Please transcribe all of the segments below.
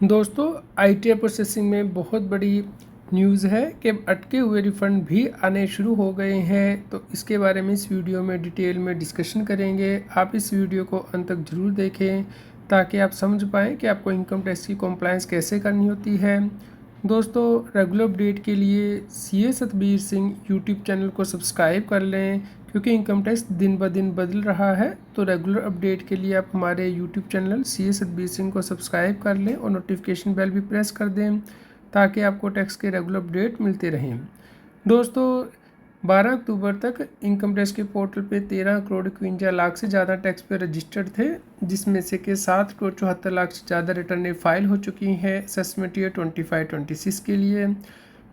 दोस्तों ITR processing में बहुत बड़ी न्यूज़ है कि अटके हुए रिफ़ंड भी आने शुरू हो गए हैं। तो इसके बारे में इस वीडियो में डिटेल में डिस्कशन करेंगे। आप इस वीडियो को अंत तक ज़रूर देखें ताकि आप समझ पाएँ कि आपको इनकम टैक्स की कॉम्प्लायंस कैसे करनी होती है। दोस्तों रेगुलर अपडेट के लिए CA Satbir Singh YouTube channel को सब्सक्राइब कर लें क्योंकि इनकम टैक्स दिन ब दिन बदल रहा है। तो रेगुलर अपडेट के लिए आप हमारे YouTube channel CA Satbir Singh को सब्सक्राइब कर लें और नोटिफिकेशन बेल भी प्रेस कर दें ताकि आपको टैक्स के रेगुलर अपडेट मिलते रहें। दोस्तों 12 अक्टूबर तक इनकम टैक्स के पोर्टल पे 13 करोड़ 51 लाख से ज़्यादा टैक्स पे रजिस्टर्ड थे, जिसमें से कि 7 करोड़ 74 लाख से ज़्यादा रिटर्नें फाइल हो चुकी हैं असेसमेंट ईयर 25-26 के लिए।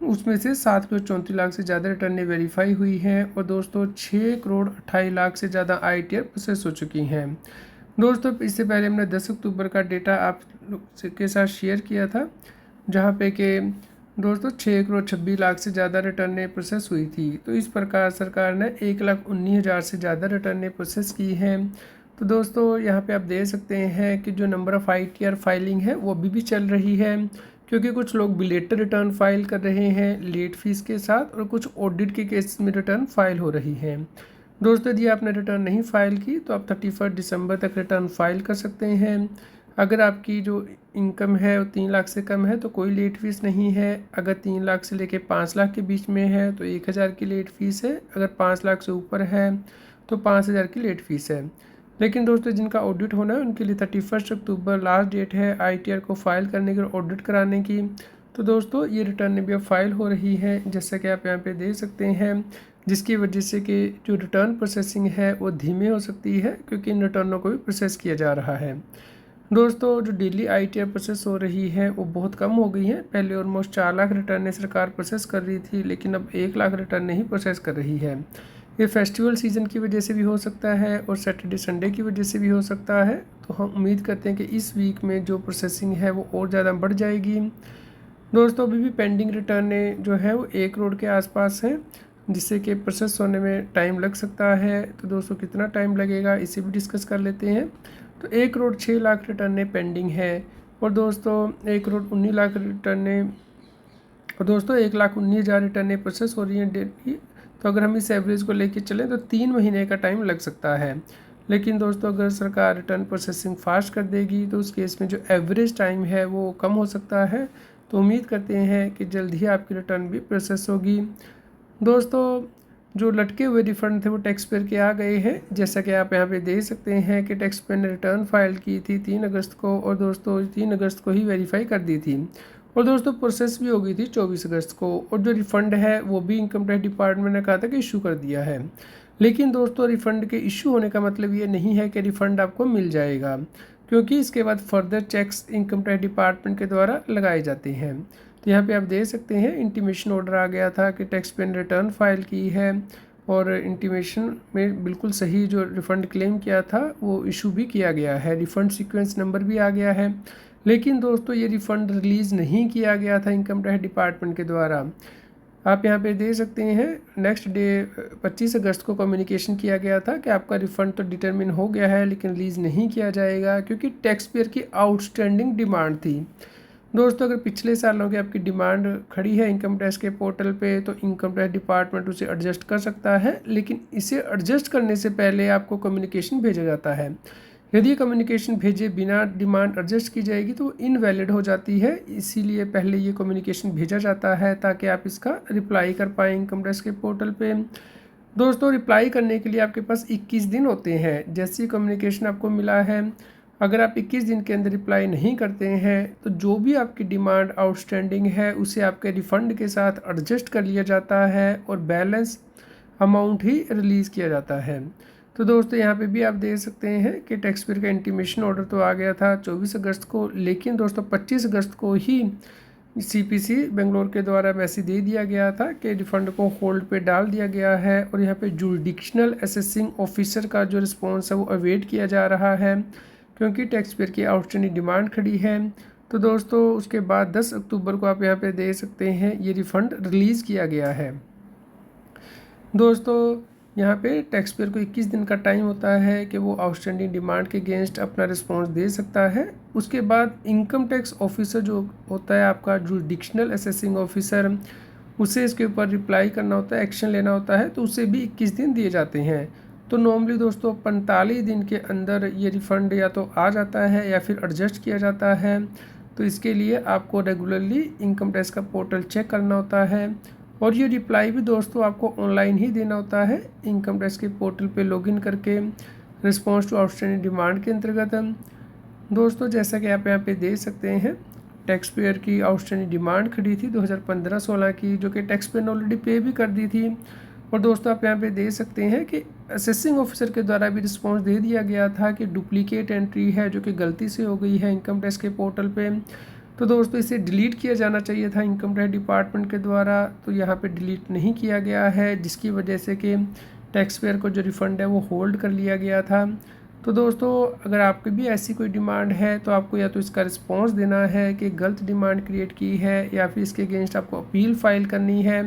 उसमें से 7 करोड़ 34 लाख से ज़्यादा रिटर्नें वेरीफाई हुई हैं और दोस्तों 6 करोड़ 28 लाख से ज़्यादा आईटीआर प्रोसेस हो चुकी हैं। दोस्तों इससे पहले हमने 10 अक्टूबर का डेटा आप लोग के साथ शेयर किया था, जहाँ पे कि दोस्तों 6 करोड़ 26 लाख से ज़्यादा रिटर्नें प्रोसेस हुई थी। तो इस प्रकार सरकार ने 1,19,000 से ज़्यादा रिटर्नें प्रोसेस की हैं। तो दोस्तों यहाँ पे आप देख सकते हैं कि जो नंबर ऑफ़ आईटीआर फाइलिंग है वो अभी भी चल रही है, क्योंकि कुछ लोग बिलेटर रिटर्न फाइल कर रहे हैं लेट फीस के साथ और कुछ ऑडिट के केस में रिटर्न फाइल हो रही है। दोस्तों यदि आपने रिटर्न नहीं फाइल की तो आप 31 दिसंबर तक रिटर्न फाइल कर सकते हैं। अगर आपकी जो इनकम है वो 3 लाख से कम है तो कोई लेट फीस नहीं है। अगर 3 लाख से लेकर 5 लाख के बीच में है तो 1,000 की लेट फीस है। अगर 5 लाख से ऊपर है तो 5,000 की लेट फीस है। लेकिन दोस्तों जिनका ऑडिट होना है उनके लिए 31 अक्टूबर लास्ट डेट है आईटीआर को फाइल करने की और ऑडिट कराने की। तो दोस्तों ये रिटर्न भी अब फाइल हो रही है, जैसा कि आप यहाँ पे देख सकते हैं, जिसकी वजह से कि जो रिटर्न प्रोसेसिंग है वो धीमे हो सकती है क्योंकि इन रिटर्नों को भी प्रोसेस किया जा रहा है। दोस्तों जो डेली आईटीआर प्रोसेस हो रही है वो बहुत कम हो गई है। पहले ऑलमोस्ट 4 लाख रिटर्नें सरकार प्रोसेस कर रही थी, लेकिन अब 1 लाख रिटर्नें ही प्रोसेस कर रही है। ये फेस्टिवल सीज़न की वजह से भी हो सकता है और सैटरडे संडे की वजह से भी हो सकता है। तो हम उम्मीद करते हैं कि इस वीक में जो प्रोसेसिंग है वो और ज़्यादा बढ़ जाएगी। दोस्तों अभी भी पेंडिंग रिटर्नें जो है वो 1 करोड़ के आसपास हैं, जिससे कि प्रोसेस होने में टाइम लग सकता है। तो दोस्तों कितना टाइम लगेगा इसे भी डिस्कस कर लेते हैं। तो 1 करोड़ 6 लाख रिटर्नें पेंडिंग है और दोस्तों 1 करोड़ 19 लाख रिटर्नें और दोस्तों 1,19,000 रिटर्नें प्रोसेस हो रही हैं डेली। तो अगर हम इस एवरेज को लेके चलें तो 3 महीने का टाइम लग सकता है। लेकिन दोस्तों अगर सरकार रिटर्न प्रोसेसिंग फास्ट कर देगी तो उस केस में जो एवरेज टाइम है वो कम हो सकता है। तो उम्मीद करते हैं कि जल्द ही आपकी रिटर्न भी प्रोसेस होगी। दोस्तों जो लटके हुए रिफ़ंड थे वो टैक्स पेयर के आ गए हैं, जैसा कि आप यहाँ पे देख सकते हैं कि टैक्स पेयर ने रिटर्न फाइल की थी 3 अगस्त को और दोस्तों 3 अगस्त को ही वेरीफाई कर दी थी और दोस्तों प्रोसेस भी हो गई थी 24 अगस्त को। और जो रिफ़ंड है वो भी इनकम टैक्स डिपार्टमेंट ने कहा था कि इशू कर दिया है। लेकिन दोस्तों रिफ़ंड के इशू होने का मतलब ये नहीं है कि रिफ़ंड आपको मिल जाएगा, क्योंकि इसके बाद further checks income tax department के द्वारा लगाए जाते हैं। तो यहाँ पे आप देख सकते हैं इंटीमेशन ऑर्डर आ गया था कि टैक्स पेयर ने रिटर्न फाइल की है और इंटीमेशन में बिल्कुल सही जो रिफ़ंड क्लेम किया था वो इशू भी किया गया है। रिफ़ंड सीक्वेंस नंबर भी आ गया है। लेकिन दोस्तों ये रिफ़ंड रिलीज़ नहीं किया गया था इनकम टैक्स डिपार्टमेंट के द्वारा। आप यहाँ पे देख सकते हैं नेक्स्ट डे 25 अगस्त को कम्युनिकेशन किया गया था कि आपका रिफ़ंड तो डिटरमिन हो गया है लेकिन रिलीज़ नहीं किया जाएगा, क्योंकि टैक्स पेयर की आउटस्टैंडिंग डिमांड थी। दोस्तों अगर पिछले सालों की आपकी डिमांड खड़ी है इनकम टैक्स के पोर्टल पे तो इनकम टैक्स डिपार्टमेंट उसे एडजस्ट कर सकता है, लेकिन इसे एडजस्ट करने से पहले आपको कम्युनिकेशन भेजा जाता है। यदि कम्युनिकेशन भेजे बिना डिमांड एडजस्ट की जाएगी तो इनवैलिड हो जाती है, इसीलिए पहले ये कम्युनिकेशन भेजा जाता है ताकि आप इसका रिप्लाई कर पाएँ इनकम टैक्स के पोर्टल पे। दोस्तों रिप्लाई करने के लिए आपके पास 21 दिन होते हैं। जैसे ही कम्युनिकेशन आपको मिला है, अगर आप 21 दिन के अंदर रिप्लाई नहीं करते हैं तो जो भी आपकी डिमांड आउटस्टैंडिंग है उसे आपके रिफ़ंड के साथ एडजस्ट कर लिया जाता है और बैलेंस अमाउंट ही रिलीज़ किया जाता है। तो दोस्तों यहाँ पे भी आप देख सकते हैं कि टैक्स पेयर का इंटीमेशन ऑर्डर तो आ गया था 24 अगस्त को, लेकिन दोस्तों 25 अगस्त को ही सीपीसी बेंगलोर के द्वारा मैसेज दे दिया गया था कि रिफ़ंड को होल्ड पे डाल दिया गया है और यहाँ पे जुरिडिक्शनल असेसिंग ऑफिसर का जो रिस्पॉन्स है वो अवेट किया जा रहा है, क्योंकि टैक्स पेयर की आउटस्टैंडिंग डिमांड खड़ी है। तो दोस्तों उसके बाद 10 अक्टूबर को आप यहाँ पे देख सकते हैं ये रिफ़ंड रिलीज़ किया गया है। दोस्तों यहाँ पे टैक्स पेयर को 21 दिन का टाइम होता है कि वो आउटस्टैंडिंग डिमांड के अगेंस्ट अपना रिस्पॉन्स दे सकता है। उसके बाद इनकम टैक्स ऑफिसर जो होता है आपका जुरिडिक्शनल असेसिंग ऑफिसर, उसे इसके ऊपर रिप्लाई करना होता है, एक्शन लेना होता है, तो उसे भी 21 दिन दिए जाते हैं। तो नॉर्मली दोस्तों 45 दिन के अंदर ये रिफ़ंड या तो आ जाता है या फिर एडजस्ट किया जाता है। तो इसके लिए आपको रेगुलरली इनकम टैक्स का पोर्टल चेक करना होता है और ये रिप्लाई भी दोस्तों आपको ऑनलाइन ही देना होता है इनकम टैक्स के पोर्टल पे लॉगिन करके रिस्पॉन्स टू आउटस्टैंडिंग डिमांड के अंतर्गत। दोस्तों जैसा कि आप यहाँ पे देख सकते हैं, टैक्स पेयर की आउटस्टैंडिंग डिमांड खड़ी थी 2015-16 की, जो कि टैक्स पेयर ने ऑलरेडी पे भी कर दी थी। और दोस्तों आप यहाँ पे देख सकते हैं कि असेसिंग ऑफिसर के द्वारा भी रिस्पॉन्स दे दिया गया था कि डुप्लीकेट एंट्री है जो कि गलती से हो गई है इनकम टैक्स के पोर्टल पे। तो दोस्तों इसे डिलीट किया जाना चाहिए था इनकम टैक्स डिपार्टमेंट के द्वारा, तो यहाँ पे डिलीट नहीं किया गया है, जिसकी वजह से कि टैक्स पेयर को जो रिफ़ंड है वो होल्ड कर लिया गया था। तो दोस्तों अगर आपकी भी ऐसी कोई डिमांड है तो आपको या तो इसका रिस्पॉन्स देना है कि गलत डिमांड क्रिएट की है या फिर इसके अगेंस्ट आपको अपील फाइल करनी है,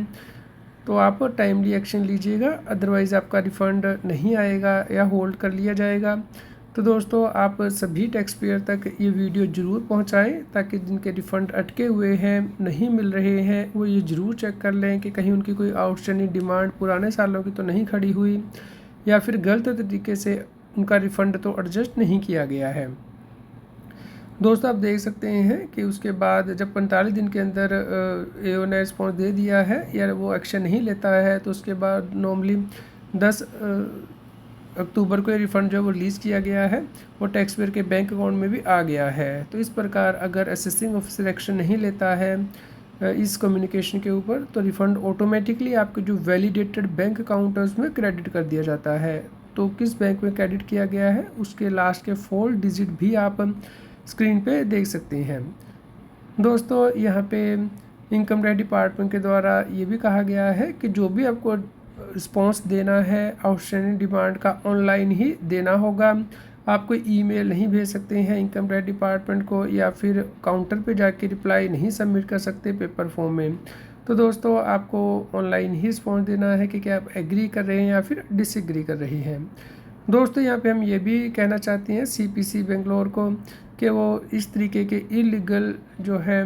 तो आप टाइमली एक्शन लीजिएगा, अदरवाइज़ आपका रिफ़ंड नहीं आएगा या होल्ड कर लिया जाएगा। तो दोस्तों आप सभी टैक्स पेयर तक ये वीडियो ज़रूर पहुंचाएं ताकि जिनके रिफ़ंड अटके हुए हैं, नहीं मिल रहे हैं, वो ये ज़रूर चेक कर लें कि कहीं उनकी कोई आउटस्टैंडिंग डिमांड पुराने सालों की तो नहीं खड़ी हुई या फिर गलत तरीके से उनका रिफ़ंड तो एडजस्ट नहीं किया गया है। दोस्तों आप देख सकते हैं कि उसके बाद जब 45 दिन के अंदर एओ ने रिस्पॉन्स दे दिया है या वो एक्शन नहीं लेता है, तो उसके बाद नॉर्मली 10 अक्टूबर को ये रिफ़ंड जो है वो रिलीज़ किया गया है और टैक्स पेयर के बैंक अकाउंट में भी आ गया है। तो इस प्रकार अगर असेसिंग ऑफिसर एक्शन नहीं लेता है इस कम्युनिकेशन के ऊपर, तो रिफ़ंड ऑटोमेटिकली आपके जो वैलिडेटेड बैंक अकाउंट है उसमें क्रेडिट कर दिया जाता है। तो किस बैंक में क्रेडिट किया गया है उसके लास्ट के 4 डिजिट भी आप स्क्रीन पे देख सकते हैं। दोस्तों यहाँ पे इनकम टैक्स डिपार्टमेंट के द्वारा ये भी कहा गया है कि जो भी आपको रिस्पॉन्स देना है आउटस्टैंडिंग डिमांड का, ऑनलाइन ही देना होगा। आप कोई ईमेल नहीं भेज सकते हैं इनकम टैक्स डिपार्टमेंट को या फिर काउंटर पे जाके रिप्लाई नहीं सबमिट कर सकते पेपर फॉर्म में। तो दोस्तों आपको ऑनलाइन ही रिस्पॉन्स देना है कि क्या आप एग्री कर रहे हैं या फिर डिसएग्री कर रही हैं। दोस्तों यहाँ पे हम ये भी कहना चाहते हैं सीपीसी बेंगलोर को कि वो इस तरीके के इलीगल जो है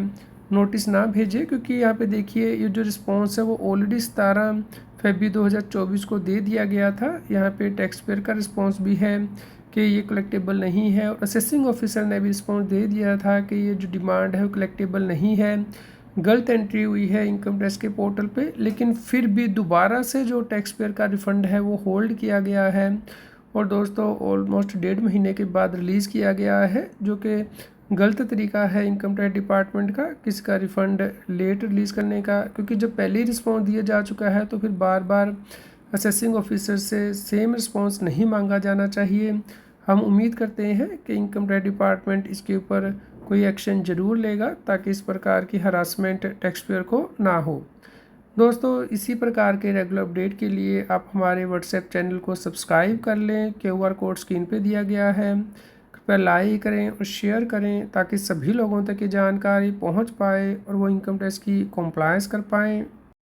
नोटिस ना भेजे, क्योंकि यहाँ पे देखिए ये जो रिस्पॉन्स है वो ऑलरेडी 17 फरवरी 2024 को दे दिया गया था। यहाँ पे टैक्स पेयर का रिस्पॉन्स भी है कि ये कलेक्टेबल नहीं है और असेसिंग ऑफिसर ने भी रिस्पॉन्स दे दिया था कि ये जो डिमांड है वो कलेक्टेबल नहीं है, गलत एंट्री हुई है इनकम टैक्स के पोर्टल पे। लेकिन फिर भी दोबारा से जो टैक्स पेयर का रिफ़ंड है वो होल्ड किया गया है और दोस्तों ऑलमोस्ट 1.5 महीने के बाद रिलीज़ किया गया है, जो कि गलत तरीका है इनकम टैक्स डिपार्टमेंट का किसका रिफ़ंड लेट रिलीज़ करने का, क्योंकि जब पहले ही रिस्पॉन्स दिया जा चुका है तो फिर बार बार असेसिंग ऑफिसर से सेम रिस्पॉन्स नहीं मांगा जाना चाहिए। हम उम्मीद करते हैं कि इनकम टैक्स डिपार्टमेंट इसके ऊपर कोई एक्शन ज़रूर लेगा ताकि इस प्रकार की हरासमेंट टैक्स पेयर को ना हो। दोस्तों इसी प्रकार के रेगुलर अपडेट के लिए आप हमारे व्हाट्सएप चैनल को सब्सक्राइब कर लें, QR कोड स्क्रीन पे दिया गया है, कृपया लाइक करें और शेयर करें ताकि सभी लोगों तक ये जानकारी पहुंच पाए और वो इनकम टैक्स की कंप्लायंस कर पाएँ।